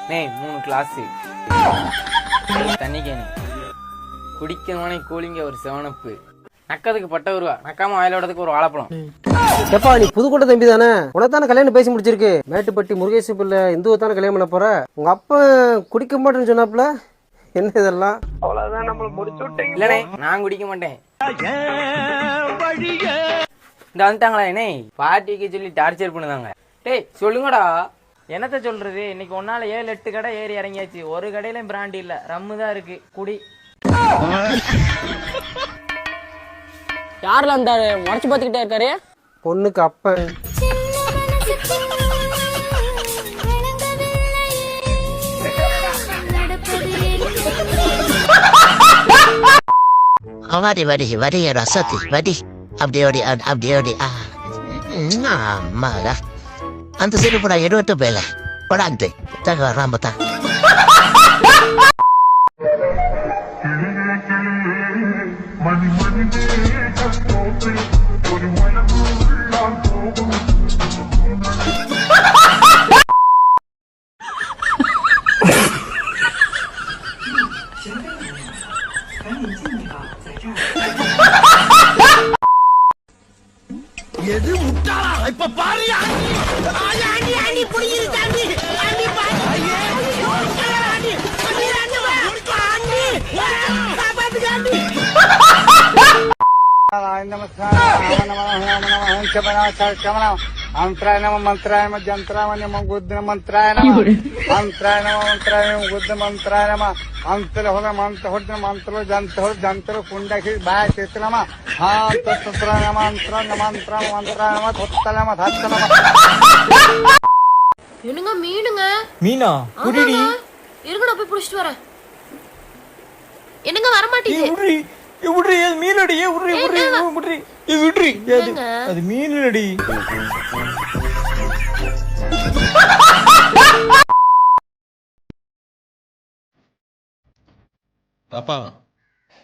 3 class தண்ணி கேணி குடிக்கமான கூலிங்க ஒரு செவனப்பு நக்கதுக்கு பட்ட வருவா நக்காம வாயிலோடதுக்கு ஒரு வாழைப்பழம். எப்பா நீ புதுக்கோட்டை தம்பி தானே? உனத்தான கல்யாணம் பேசி முடிச்சிருக்கு. மேட்டுப்பட்டி முருகேசு பிள்ளை இந்துவை தானே கல்யாணம் பண்ண போற. உங்க அப்பா குடிக்க மாட்டேன்னு சொன்னாப்புல என்ன இதெல்லாம்? அவ்வளவுதான் நம்மள முடிச்சு விட்டீங்க. இல்லனே நான் குடிக்க மாட்டேன். இந்த வந்துட்டாங்களா என்னே பார்ட்டிக்கு சொல்லி டார்ச்சர் பண்ணுதாங்க. டேய் சொல்லுங்கடா. என்னத்த சொல்றது, இன்னைக்கு ஒன்னால 7-8 கடை ஏறி இறங்கியாச்சு. ஒரு கடையிலும் பிராண்டி இல்ல, ரம்மு தான் இருக்கு. குடி. யாருல இருந்தாரு முறைச்சு பாத்துக்கிட்டே இருக்காரு? பொண்ணுக்கு அப்பன். Wadi wadi rasati wadi abdi mala antu sini pura yedo tu bela parante taga rambata எது முட்டாளா? இப்ப பாரு ஆண்டி புடிக்குது தாண்டி ஆண்டி பாரு ஐயோ ஆண்டி காப்பாத்து ஆண்டி. मंत्राय नमः मंत्राय नमः जंत्राय नमः गुद्ध मंत्राय नमः मंत्राय नमः मंत्राय नमः गुद्ध मंत्राय नमः मंत्र हो मंत्र जंत्र कुंडकी बाय क्षेत्र नमः हाँ तत्र नमः मंत्र मंत्राय नमः धत्त नमः धत्त नमः. என்னங்க மீனுங்க? மீனா குடிடி இருங்கடா போய் புடிச்சிட்டு வரேன். என்னங்க வர மாட்டீங்க? உட்ரி மீனடி உட்ரி அது மீனடி. பாப்பா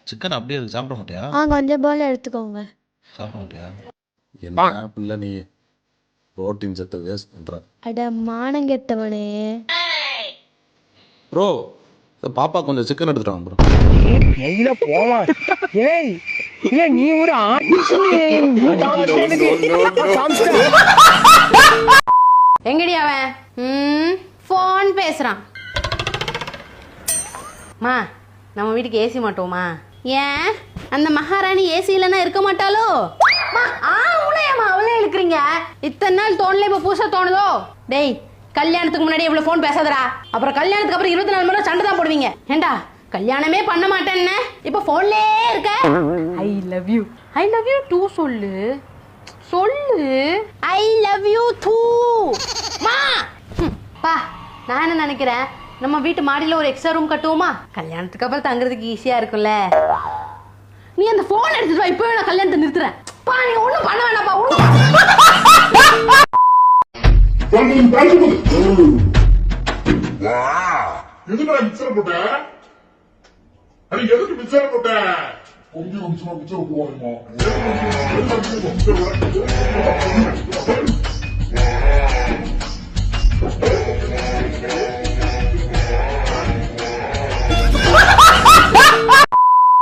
சிக்கன் அப்படியே இருக்கு, சாப்பிட மாட்டியா? கொஞ்சம் போல எடுத்துக்கோங்க. சாப்பிட மாட்டியா? என்ன பிள்ளை நீ புரோட்டீன் சத்தை வேஸ்ட் பண்ற. அட மானங்கெட்டவனே. ப்ரோ பாப்பா கொஞ்சம் சிக்கன் எடுத்துட்டு வாங்க ப்ரோ. நெய்ல போமா ஏய் இல்ல நீ ஒரு எங்கடி அவன்? போன் பேசுறான். மா நம்ம வீட்டுக்கு ஏசி மாட்டோமா? ஏன் அந்த மகாராணி ஏசி இல்லைன்னா இருக்க மாட்டாளோ? அவளே இழுக்கிறீங்க. இத்தனை நாள் தோணல, இப்ப புதுசா தோணுதோ? டேய் கல்யாணத்துக்கு முன்னாடி இவ்வளவு போன் பேசாதடா. அப்புறம் கல்யாணத்துக்கு அப்புறம் 24 மணி நேரம் சண்டை தான் போடுவீங்க. ஏண்டா கல்யாணமே பண்ண மாட்டேன்னு இப்ப போன்லயே இருக்க. ஐ லவ் யூ டூ சொல்லு ஐ லவ் யூ டூ. மா பா நான் என்ன நினைக்கிறேன், நம்ம வீட்டு மாடியில ஒரு எக்ஸ்ட்ரா ரூம் கட்டுவோமா? கல்யாணத்துக்கு அப்புறம் தங்குறதுக்கு ஈஸியா இருக்கும்ல. நீ அந்த போன் எடுத்துட்டு வா, இப்பவே நான் கல்யாணத்தை நிறுத்துறேன். பா நீ ஒண்ணும் பண்ண வேணாப்பா. எதுக்கு மிக்சர் போட்ட? அடி எதுக்கு மிக்சர் போட்ட? கொஞ்சம் மிக்சர் போடுவாங்க.